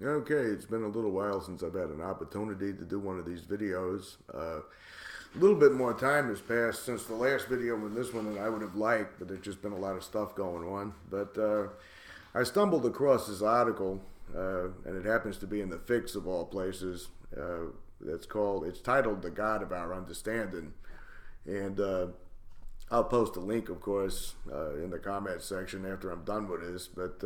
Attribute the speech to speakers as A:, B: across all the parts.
A: Okay, it's been a little while since I've had an opportunity to do one of these videos. A little bit more time has passed since the last video and this one than I would have liked, but there's just been a lot of stuff going on. But I stumbled across this article, and it happens to be in the Fix of all places. It's titled "The God of Our Understanding," and I'll post a link, of course, in the comments section after I'm done with this. But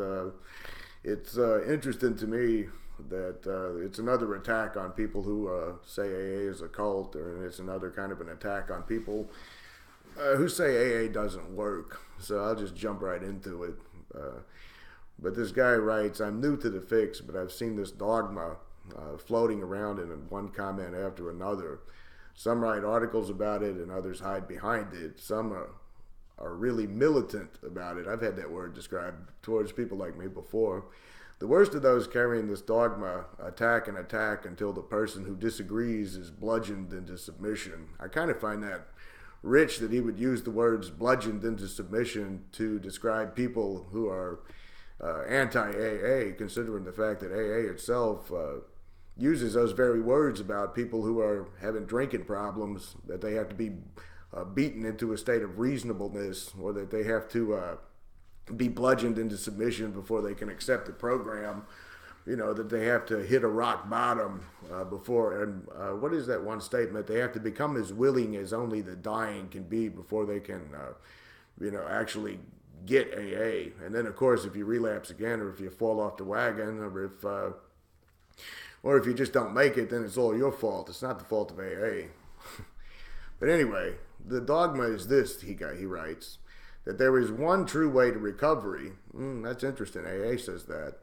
A: it's interesting to me that it's another attack on people who say AA is a cult, and it's another kind of an attack on people who say AA doesn't work. So I'll just jump right into it. But this guy writes, "I'm new to the Fix, but I've seen this dogma floating around in one comment after another. Some write articles about it and others hide behind it. Some are really militant about it." I've had that word described towards people like me before. "The worst of those carrying this dogma attack and attack until the person who disagrees is bludgeoned into submission." I kind of find that rich that he would use the words bludgeoned into submission to describe people who are anti-AA, considering the fact that AA itself uses those very words about people who are having drinking problems, that they have to be beaten into a state of reasonableness, or that they have to be bludgeoned into submission before they can accept the program. You know, that they have to hit a rock bottom before, and what is that one statement? They have to become as willing as only the dying can be before they can, actually get AA. And then, of course, if you relapse again, or if you fall off the wagon, or if you just don't make it, then it's all your fault. It's not the fault of AA. But anyway, the dogma is this, he writes, that there is one true way to recovery. That's interesting. AA says that.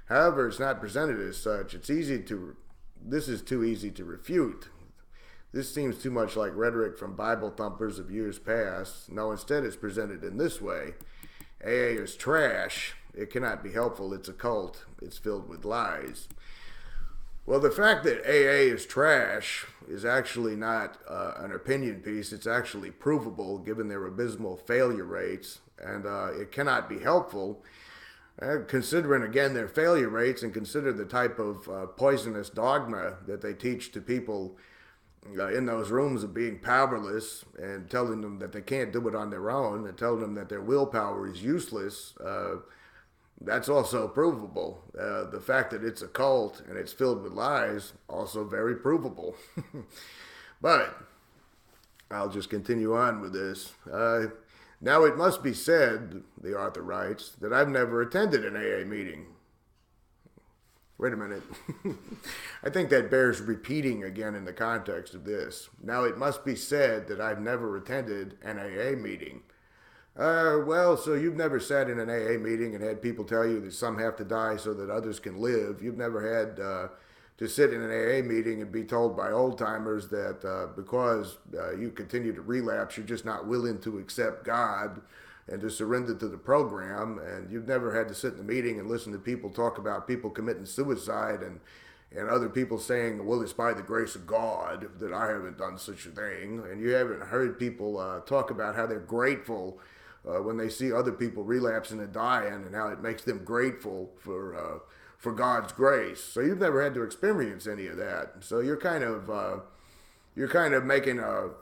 A: However, it's not presented as such. This is too easy to refute. This seems too much like rhetoric from Bible thumpers of years past. No, instead it's presented in this way. AA is trash. It cannot be helpful. It's a cult. It's filled with lies. Well, the fact that AA is trash is actually not an opinion piece. It's actually provable given their abysmal failure rates, and it cannot be helpful. Considering, again, their failure rates, and consider the type of poisonous dogma that they teach to people in those rooms of being powerless, and telling them that they can't do it on their own, and telling them that their willpower is useless, that's also provable. The fact that it's a cult and it's filled with lies, also very provable. But I'll just continue on with this. Now it must be said, the author writes, that I've never attended an AA meeting. Wait a minute. I think that bears repeating again in the context of this. Now it must be said that I've never attended an AA meeting. Well, so you've never sat in an AA meeting and had people tell you that some have to die so that others can live. You've never had to sit in an AA meeting and be told by old-timers that because you continue to relapse, you're just not willing to accept God and to surrender to the program. And you've never had to sit in a meeting and listen to people talk about people committing suicide and other people saying, well, it's by the grace of God that I haven't done such a thing. And you haven't heard people talk about how they're grateful when they see other people relapsing and dying, and how it makes them grateful for God's grace. So you've never had to experience any of that. So you're kind of making a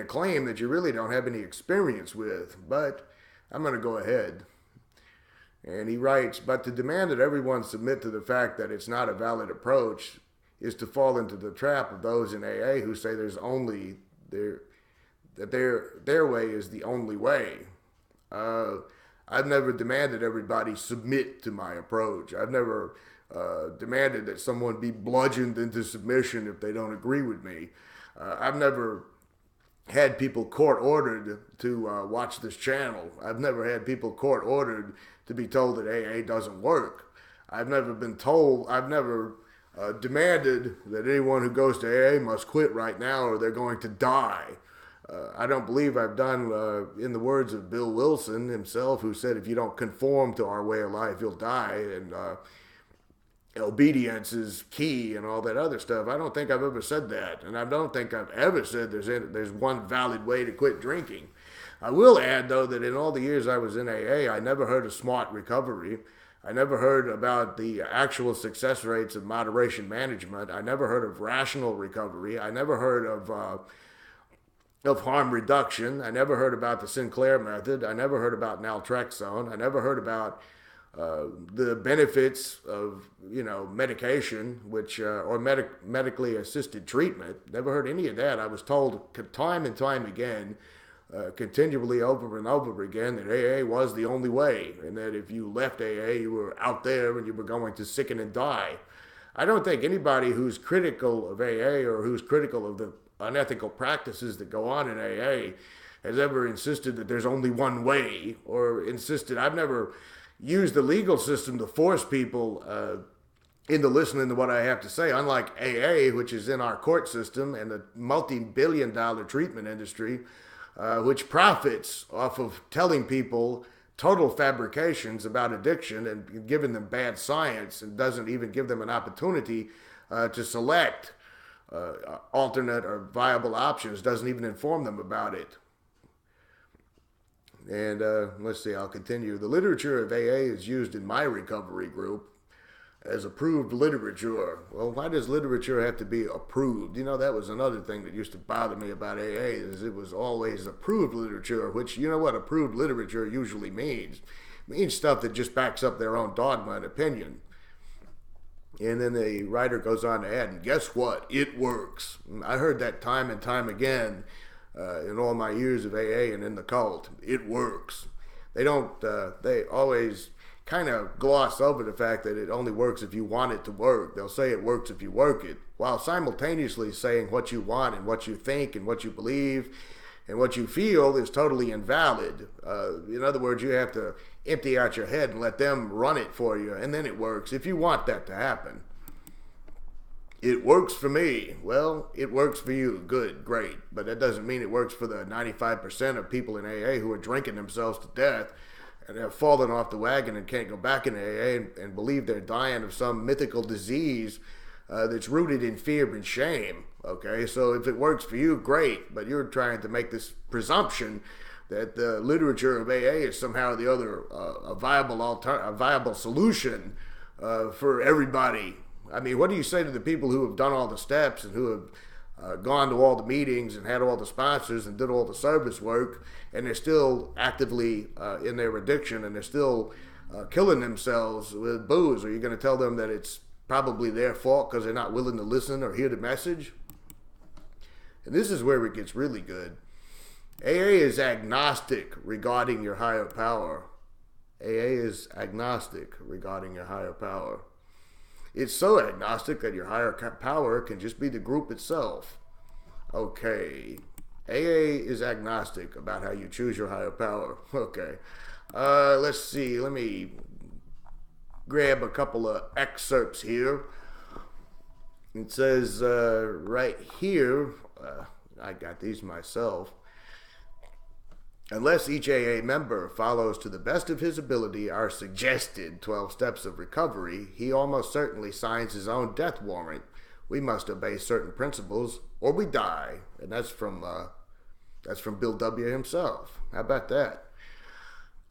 A: claim that you really don't have any experience with. But I'm going to go ahead. And he writes, but to demand that everyone submit to the fact that it's not a valid approach is to fall into the trap of those in AA who say that their way is the only way. I've never demanded everybody submit to my approach. I've never demanded that someone be bludgeoned into submission if they don't agree with me. I've never had people court-ordered to watch this channel. I've never had people court-ordered to be told that AA doesn't work. I've never demanded that anyone who goes to AA must quit right now or they're going to die. I don't believe I've done, in the words of Bill Wilson himself, who said, if you don't conform to our way of life, you'll die, and obedience is key and all that other stuff. I don't think I've ever said that, and I don't think I've ever said there's one valid way to quit drinking. I will add, though, that in all the years I was in AA, I never heard of smart recovery. I never heard about the actual success rates of moderation management. I never heard of rational recovery. I never heard of harm reduction. I never heard about the Sinclair method. I never heard about naltrexone. I never heard about the benefits of medication, which or medically assisted treatment. Never heard any of that. I was told time and time again, continually over and over again, that AA was the only way, and that if you left AA, you were out there and you were going to sicken and die. I don't think anybody who's critical of AA or who's critical of the unethical practices that go on in AA has ever insisted that there's only one way, or insisted. I've never used the legal system to force people into listening to what I have to say, unlike AA, which is in our court system and the multi-billion-dollar treatment industry, which profits off of telling people total fabrications about addiction and giving them bad science, and doesn't even give them an opportunity to select alternate or viable options, doesn't even inform them about it. And let's see, I'll continue. The literature of AA is used in my recovery group as approved literature. Well, why does literature have to be approved? That was another thing that used to bother me about AA, is it was always approved literature, which, you know what approved literature usually means? It means stuff that just backs up their own dogma and opinion. And then the writer goes on to add, and guess what? It works. I heard that time and time again in all my years of AA and in the cult. It works. They always kind of gloss over the fact that it only works if you want it to work. They'll say it works if you work it, while simultaneously saying what you want and what you think and what you believe and what you feel is totally invalid. In other words, you have to empty out your head and let them run it for you, and then it works if you want that to happen. It works for me. Well, it works for you. Good, great. But that doesn't mean it works for the 95% of people in AA who are drinking themselves to death and have fallen off the wagon and can't go back in AA and believe they're dying of some mythical disease that's rooted in fear and shame. Okay, so if it works for you, great. But you're trying to make this presumption that the literature of AA is somehow or the other a viable solution for everybody. I mean, what do you say to the people who have done all the steps and who have gone to all the meetings and had all the sponsors and did all the service work, and they're still actively in their addiction, and they're still killing themselves with booze? Are you going to tell them that it's probably their fault because they're not willing to listen or hear the message? And this is where it gets really good. AA is agnostic regarding your higher power. AA is agnostic regarding your higher power. It's so agnostic that your higher power can just be the group itself. Okay. AA is agnostic about how you choose your higher power. Okay. Let's see. Let me grab a couple of excerpts here. It says right here, I got these myself. Unless each AA member follows to the best of his ability our suggested 12 steps of recovery, he almost certainly signs his own death warrant. We must obey certain principles or we die. And that's from Bill W. himself. How about that?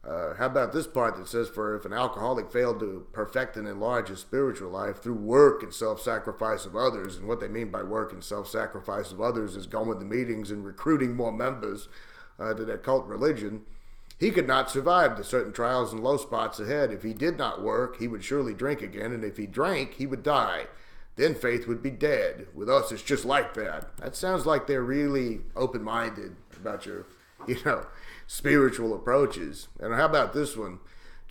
A: How about this part that says, for if an alcoholic failed to perfect and enlarge his spiritual life through work and self-sacrifice of others, and what they mean by work and self-sacrifice of others is going to meetings and recruiting more members to their cult religion, he could not survive the certain trials and low spots ahead. If he did not work, he would surely drink again, and if he drank, he would die. Then faith would be dead. With us, it's just like that. That sounds like they're really open-minded about your, spiritual approaches. And how about this one?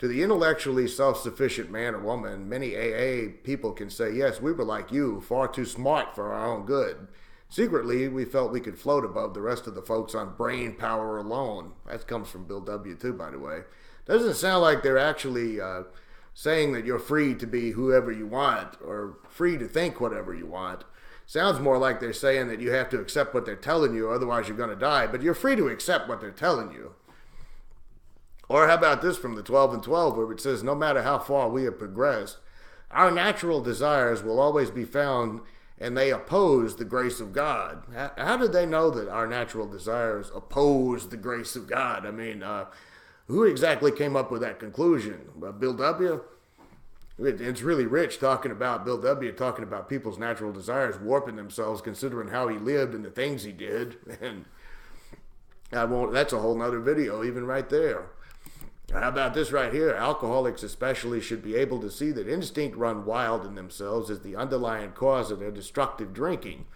A: To the intellectually self-sufficient man or woman, many AA people can say, yes, we were like you, far too smart for our own good. Secretly, we felt we could float above the rest of the folks on brain power alone. That comes from Bill W. too, by the way. Doesn't sound like they're actually saying that you're free to be whoever you want or free to think whatever you want. Sounds more like they're saying that you have to accept what they're telling you, otherwise you're going to die, but you're free to accept what they're telling you. Or how about this from the 12 and 12, where it says, no matter how far we have progressed, our natural desires will always be found, and they oppose the grace of God. How did they know that our natural desires oppose the grace of God? I mean, who exactly came up with that conclusion? Bill W.? It's really rich talking about Bill W. talking about people's natural desires warping themselves, considering how he lived and the things he did. And that's a whole nother video, even right there. How about this right here? Alcoholics especially should be able to see that instinct run wild in themselves is the underlying cause of their destructive drinking.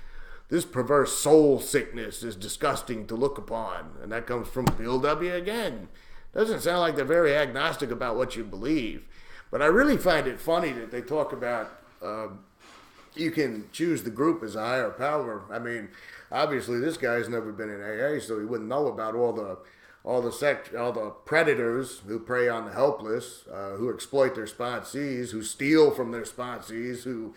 A: This perverse soul sickness is disgusting to look upon. And that comes from Bill W. again. Doesn't sound like they're very agnostic about what you believe. But I really find it funny that they talk about you can choose the group as a higher power. I mean, obviously this guy's never been in AA, so he wouldn't know about all the predators who prey on the helpless, who exploit their sponsees, who steal from their sponsees, who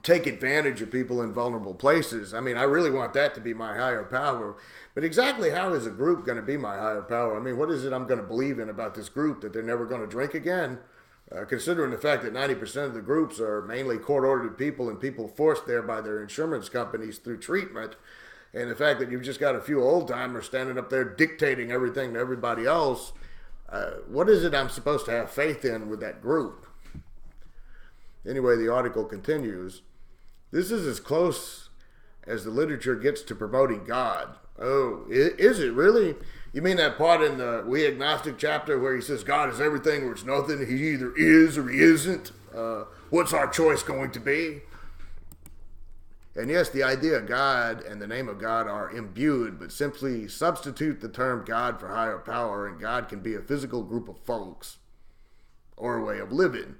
A: take advantage of people in vulnerable places. I mean, I really want that to be my higher power. But exactly how is a group going to be my higher power? I mean, what is it I'm going to believe in about this group, that they're never going to drink again? Considering the fact that 90% of the groups are mainly court-ordered people and people forced there by their insurance companies through treatment, and the fact that you've just got a few old-timers standing up there dictating everything to everybody else, what is it I'm supposed to have faith in with that group? Anyway, the article continues. This is as close as the literature gets to promoting God. Oh, is it really? You mean that part in the We Agnostic chapter where he says God is everything or it's nothing? He either is or he isn't. What's our choice going to be? And yes, the idea of God and the name of God are imbued, but simply substitute the term God for higher power, and God can be a physical group of folks or a way of living.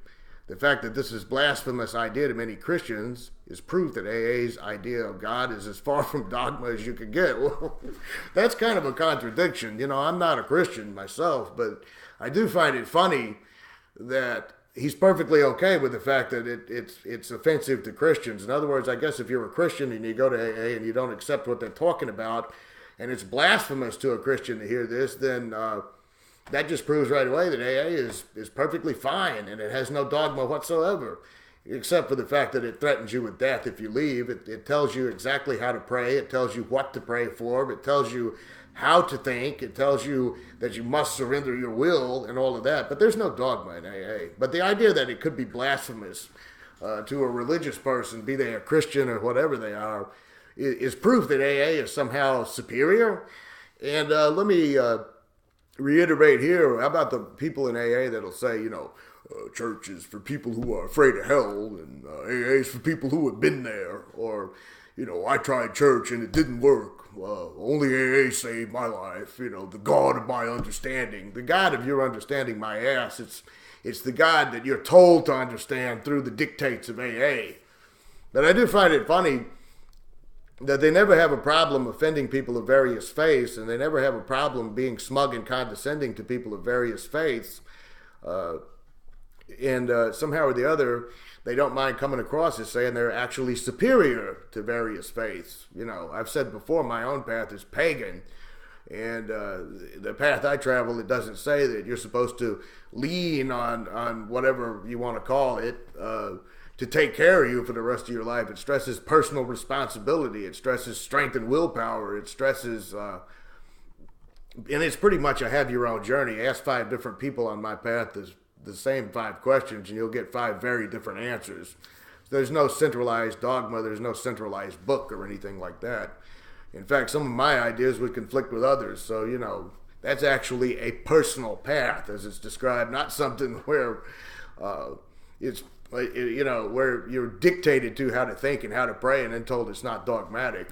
A: The fact that this is a blasphemous idea to many Christians is proof that AA's idea of God is as far from dogma as you can get. Well, that's kind of a contradiction. You know, I'm not a Christian myself, but I do find it funny that he's perfectly okay with the fact that it's offensive to Christians. In other words, I guess if you're a Christian and you go to AA and you don't accept what they're talking about, and it's blasphemous to a Christian to hear this, then that just proves right away that AA is perfectly fine and it has no dogma whatsoever, except for the fact that it threatens you with death if you leave. It tells you exactly how to pray. It tells you what to pray for. It tells you how to think. It tells you that you must surrender your will and all of that. But there's no dogma in AA. But the idea that it could be blasphemous to a religious person, be they a Christian or whatever they are, is proof that AA is somehow superior. And let me reiterate here, how about the people in AA that'll say, you know, church is for people who are afraid of hell, and AA is for people who have been there, or, you know, I tried church and it didn't work. Only AA saved my life. You know, the God of my understanding. The God of your understanding, my ass. It's the God that you're told to understand through the dictates of AA. But I do find it funny that they never have a problem offending people of various faiths, and they never have a problem being smug and condescending to people of various faiths. And somehow or the other, they don't mind coming across as saying they're actually superior to various faiths. You know, I've said before, my own path is pagan. And the path I travel, it doesn't say that you're supposed to lean on whatever you want to call it to take care of you for the rest of your life. It stresses personal responsibility. It stresses strength and willpower. It stresses, and it's pretty much a have your own journey. Ask 5 different people on my path the same 5 questions, and you'll get 5 very different answers. There's no centralized dogma. There's no centralized book or anything like that. In fact, some of my ideas would conflict with others. So, you know, that's actually a personal path as it's described, not something where it's, you know, where you're dictated to how to think and how to pray and then told it's not dogmatic.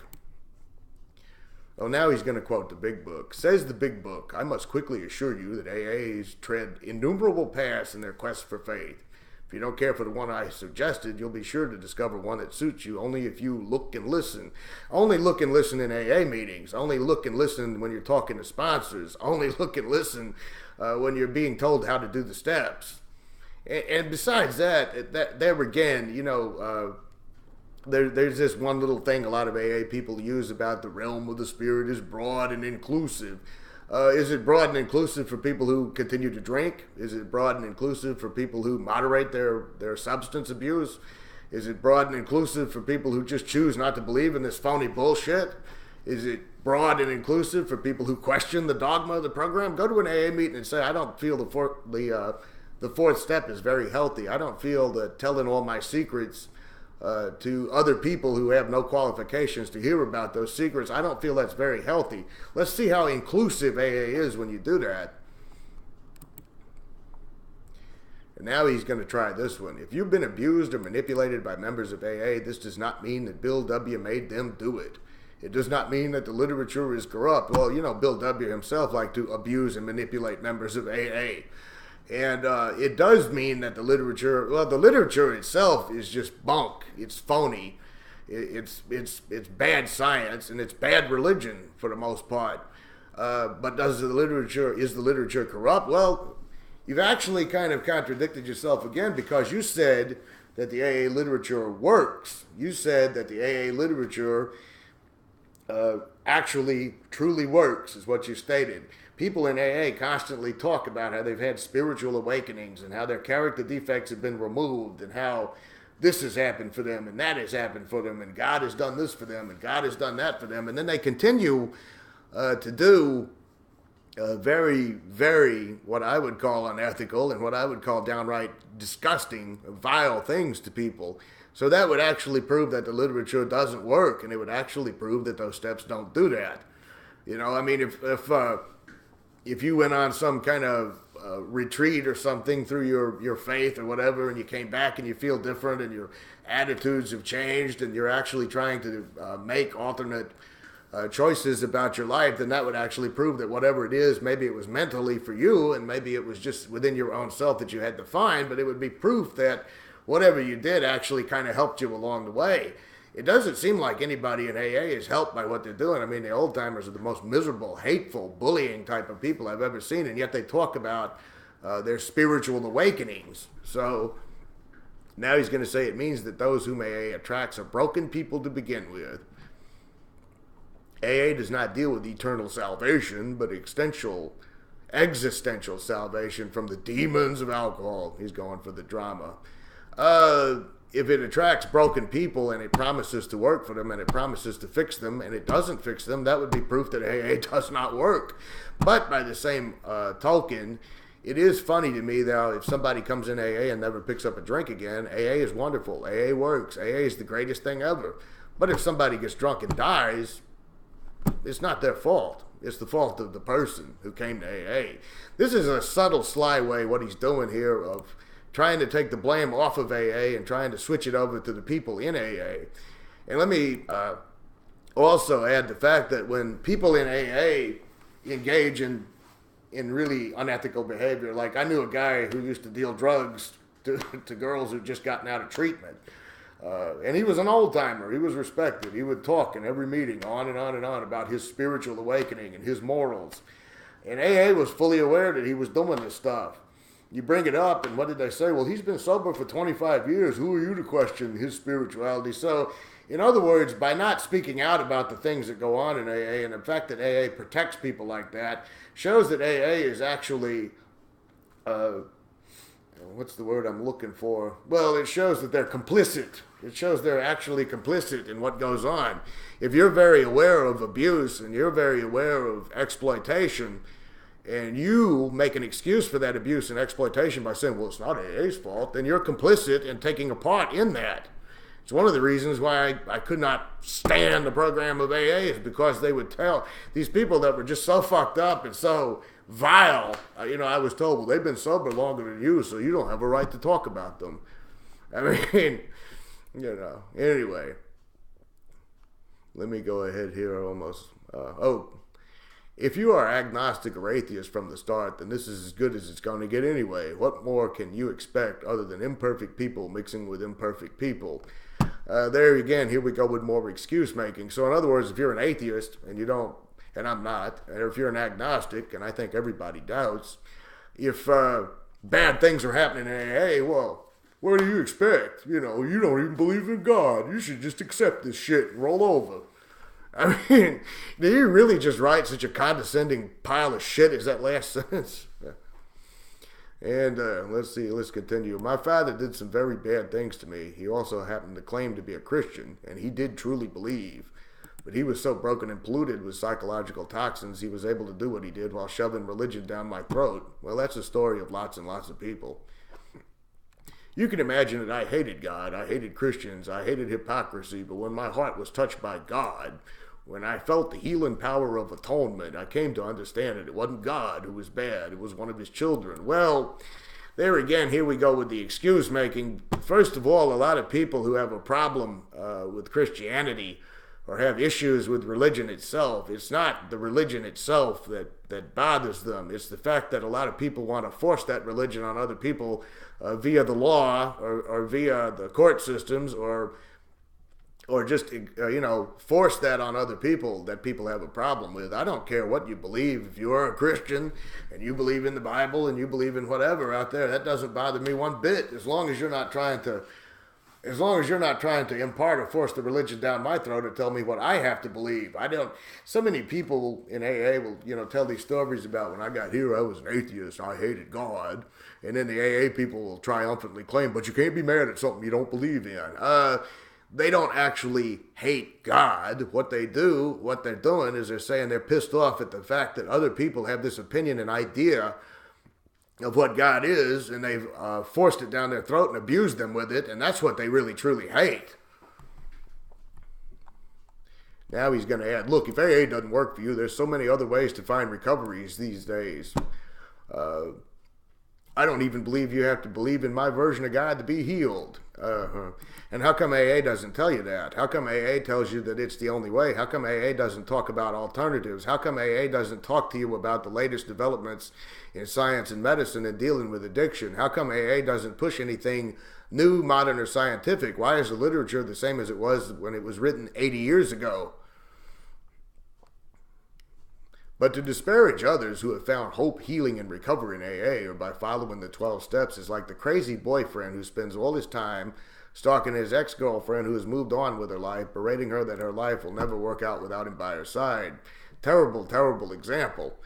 A: Well, now he's going to quote the big book. Says the big book, I must quickly assure you that AAs tread innumerable paths in their quest for faith. If you don't care for the one I suggested, you'll be sure to discover one that suits you only if you look and listen. Only look and listen in AA meetings. Only look and listen when you're talking to sponsors. Only look and listen when you're being told how to do the steps. And besides that, there again, you know, there's this one little thing a lot of AA people use about the realm of the spirit is broad and inclusive. Is it broad and inclusive for people who continue to drink? Is it broad and inclusive for people who moderate their substance abuse? Is it broad and inclusive for people who just choose not to believe in this phony bullshit? Is it broad and inclusive for people who question the dogma of the program? Go to an AA meeting and say, I don't feel the the fourth step is very healthy. I don't feel that telling all my secrets to other people who have no qualifications to hear about those secrets, I don't feel that's very healthy. Let's see how inclusive AA is when you do that. And now he's going to try this one. If you've been abused or manipulated by members of AA, this does not mean that Bill W. made them do it. It does not mean that the literature is corrupt. Well, you know, Bill W. himself liked to abuse and manipulate members of AA. And it does mean that the literature itself is just bunk. It's phony. It's bad science, and it's bad religion for the most part. But is the literature corrupt? Well, you've actually kind of contradicted yourself again, because you said that the AA literature works. You said that the AA literature actually truly works, is what you stated. People in AA constantly talk about how they've had spiritual awakenings and how their character defects have been removed and how this has happened for them and that has happened for them and God has done this for them and God has done that for them. And then they continue to do very, very, what I would call unethical and what I would call downright disgusting, vile things to people. So that would actually prove that the literature doesn't work, and it would actually prove that those steps don't do that. You know, I mean, if you went on some kind of retreat or something through your faith or whatever, and you came back and you feel different and your attitudes have changed and you're actually trying to make alternate choices about your life, then that would actually prove that whatever it is, maybe it was mentally for you and maybe it was just within your own self that you had to find, but it would be proof that whatever you did actually kind of helped you along the way. It doesn't seem like anybody in AA is helped by what they're doing. I mean, the old-timers are the most miserable, hateful, bullying type of people I've ever seen, and yet they talk about their spiritual awakenings. So now he's going to say it means that those whom AA attracts are broken people to begin with. AA does not deal with eternal salvation, but existential salvation from the demons of alcohol. He's going for the drama. If it attracts broken people and it promises to work for them and it promises to fix them and it doesn't fix them, that would be proof that AA does not work. But by the same token, it is funny to me, though, if somebody comes in AA and never picks up a drink again, AA is wonderful. AA works. AA is the greatest thing ever. But if somebody gets drunk and dies, it's not their fault. It's the fault of the person who came to AA. This is a subtle, sly way what he's doing here of trying to take the blame off of AA and trying to switch it over to the people in AA. And let me also add the fact that when people in AA engage in really unethical behavior, like I knew a guy who used to deal drugs to girls who'd just gotten out of treatment. And he was an old-timer. He was respected. He would talk in every meeting on and on and on about his spiritual awakening and his morals. And AA was fully aware that he was doing this stuff. You bring it up, and what did they say? Well, he's been sober for 25 years. Who are you to question his spirituality? So, in other words, by not speaking out about the things that go on in AA, and the fact that AA protects people like that, shows that AA is actually, what's the word I'm looking for? Well, it shows that they're complicit. It shows they're actually complicit in what goes on. If you're very aware of abuse, and you're very aware of exploitation, and you make an excuse for that abuse and exploitation by saying, well, it's not AA's fault, then you're complicit in taking a part in that. It's one of the reasons why I could not stand the program of AA, is because they would tell these people that were just so fucked up and so vile. I was told, well, they've been sober longer than you, so you don't have a right to talk about them. I mean, anyway. Let me go ahead here almost. If you are agnostic or atheist from the start, then this is as good as it's going to get anyway. What more can you expect other than imperfect people mixing with imperfect people? There again, here we go with more excuse making. So in other words, if you're an atheist and you don't, and I'm not, or if you're an agnostic, and I think everybody doubts, if bad things are happening in AA, well, what do you expect? You don't even believe in God. You should just accept this shit and roll over. I mean, did he really just write such a condescending pile of shit as that last sentence? And let's continue. My father did some very bad things to me. He also happened to claim to be a Christian, and he did truly believe. But he was so broken and polluted with psychological toxins, he was able to do what he did while shoving religion down my throat. Well, that's the story of lots and lots of people. You can imagine that I hated God, I hated Christians, I hated hypocrisy, but when my heart was touched by God, when I felt the healing power of atonement, I came to understand that it wasn't God who was bad, it was one of his children. Well, there again, here we go with the excuse making. First of all, a lot of people who have a problem with Christianity or have issues with religion itself, it's not the religion itself that bothers them. It's the fact that a lot of people want to force that religion on other people via the law or via the court systems or just, force that on other people that people have a problem with. I don't care what you believe. If you are a Christian and you believe in the Bible and you believe in whatever out there, that doesn't bother me one bit, as long as you're not trying to impart or force the religion down my throat or tell me what I have to believe. So many people in AA will, tell these stories about when I got here, I was an atheist, I hated God. And then the AA people will triumphantly claim, but you can't be mad at something you don't believe in. They don't actually hate God. What they're doing is they're saying they're pissed off at the fact that other people have this opinion and idea of what God is, and they've forced it down their throat and abused them with it, and that's what they really, truly hate. Now he's going to add, look, if AA doesn't work for you, there's so many other ways to find recoveries these days. I don't even believe you have to believe in my version of God to be healed. And how come AA doesn't tell you that? How come AA tells you that it's the only way? How come AA doesn't talk about alternatives? How come AA doesn't talk to you about the latest developments in science and medicine and dealing with addiction? How come AA doesn't push anything new, modern, or scientific? Why is the literature the same as it was when it was written 80 years ago? But to disparage others who have found hope, healing, and recovery in AA or by following the 12 steps is like the crazy boyfriend who spends all his time stalking his ex-girlfriend who has moved on with her life, berating her that her life will never work out without him by her side. Terrible, terrible example.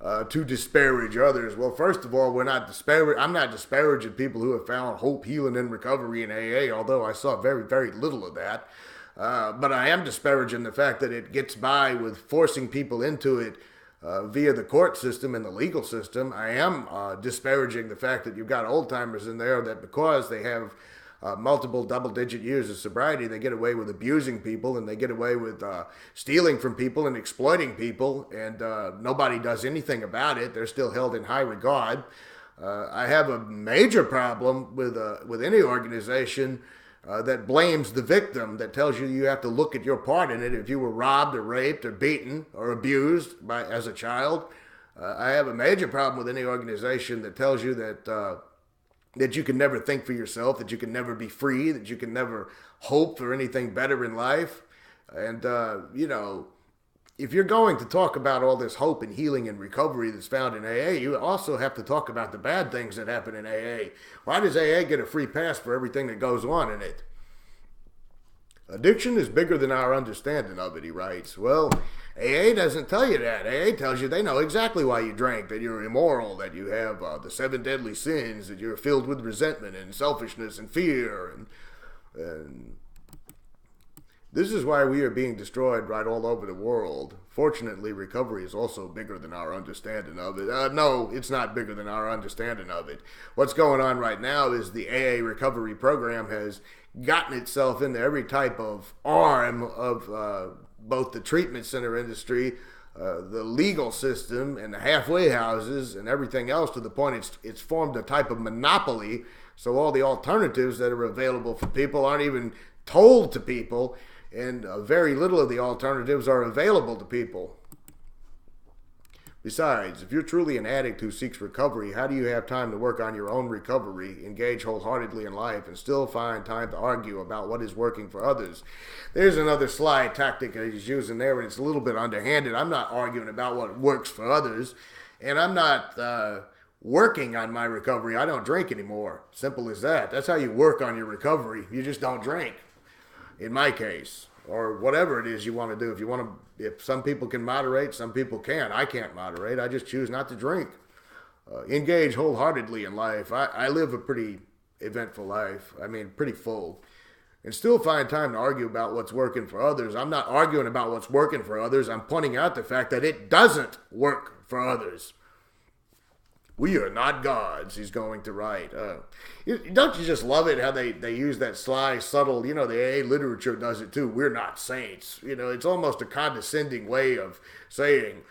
A: To disparage others. Well, first of all, I'm not disparaging people who have found hope, healing, and recovery in AA, although I saw very, very little of that. But I am disparaging the fact that it gets by with forcing people into it via the court system and the legal system. I am disparaging the fact that you've got old-timers in there that because they have multiple double-digit years of sobriety, they get away with abusing people and they get away with stealing from people and exploiting people, and nobody does anything about it. They're still held in high regard. I have a major problem with any organization that blames the victim, that tells you you have to look at your part in it if you were robbed or raped or beaten or abused as a child. I have a major problem with any organization that tells you that you can never think for yourself, that you can never be free, that you can never hope for anything better in life. And, if you're going to talk about all this hope and healing and recovery that's found in AA, you also have to talk about the bad things that happen in AA. Why does AA get a free pass for everything that goes on in it? Addiction is bigger than our understanding of it, he writes. Well, AA doesn't tell you that. AA tells you they know exactly why you drank, that you're immoral, that you have the 7 deadly sins, that you're filled with resentment and selfishness and fear. And this is why we are being destroyed right all over the world. Fortunately, recovery is also bigger than our understanding of it. No, it's not bigger than our understanding of it. What's going on right now is the AA recovery program has gotten itself into every type of arm of both the treatment center industry, the legal system, and the halfway houses, and everything else, to the point it's formed a type of monopoly. So all the alternatives that are available for people aren't even told to people, and very little of the alternatives are available to people. Besides, if you're truly an addict who seeks recovery, how do you have time to work on your own recovery, engage wholeheartedly in life, and still find time to argue about what is working for others? There's another sly tactic that he's using there, and it's a little bit underhanded. I'm not arguing about what works for others, and I'm not working on my recovery. I don't drink anymore. Simple as that. That's how you work on your recovery. You just don't drink, in my case, or whatever it is you want to do. If some people can moderate, some people can't. I can't moderate. I just choose not to drink. Engage wholeheartedly in life. I live a pretty eventful life. I mean, pretty full. and still find time to argue about what's working for others. I'm not arguing about what's working for others. I'm pointing out the fact that it doesn't work for others. We are not gods, he's going to write. Don't you just love it how they use that sly, subtle, the AA literature does it too. We're not saints. It's almost a condescending way of saying,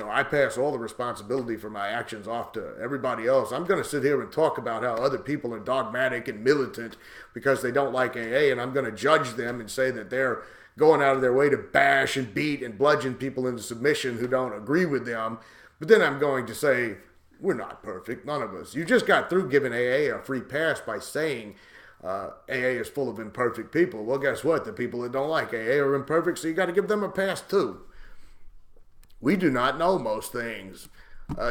A: I pass all the responsibility for my actions off to everybody else. I'm going to sit here and talk about how other people are dogmatic and militant because they don't like AA, and I'm going to judge them and say that they're going out of their way to bash and beat and bludgeon people into submission who don't agree with them. But then I'm going to say, we're not perfect, none of us. You just got through giving AA a free pass by saying AA is full of imperfect people. Well, guess what? The people that don't like AA are imperfect, so you got to give them a pass too. We do not know most things,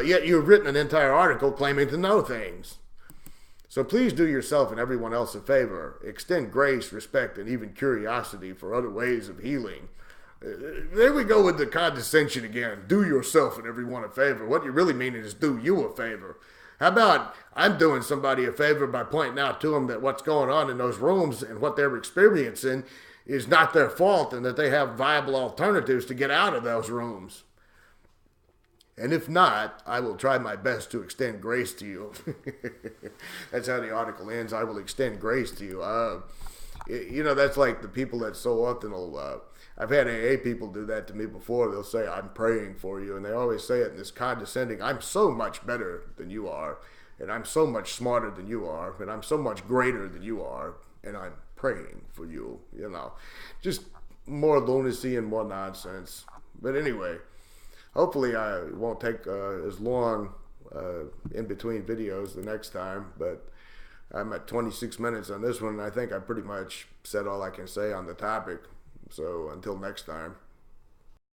A: yet you've written an entire article claiming to know things. So please do yourself and everyone else a favor. Extend grace, respect, and even curiosity for other ways of healing. There we go with the condescension again. Do yourself and everyone a favor. What you really mean is do you a favor. How about I'm doing somebody a favor by pointing out to them that what's going on in those rooms and what they're experiencing is not their fault and that they have viable alternatives to get out of those rooms. And if not, I will try my best to extend grace to you. That's how the article ends. I will extend grace to you. That's like the people that so often will... I've had AA people do that to me before. They'll say, I'm praying for you. And they always say it in this condescending, I'm so much better than you are. And I'm so much smarter than you are. And I'm so much greater than you are. And I'm praying for you. Just more lunacy and more nonsense. But anyway, hopefully I won't take as long in between videos the next time. But I'm at 26 minutes on this one. And I think I pretty much said all I can say on the topic. So until next time.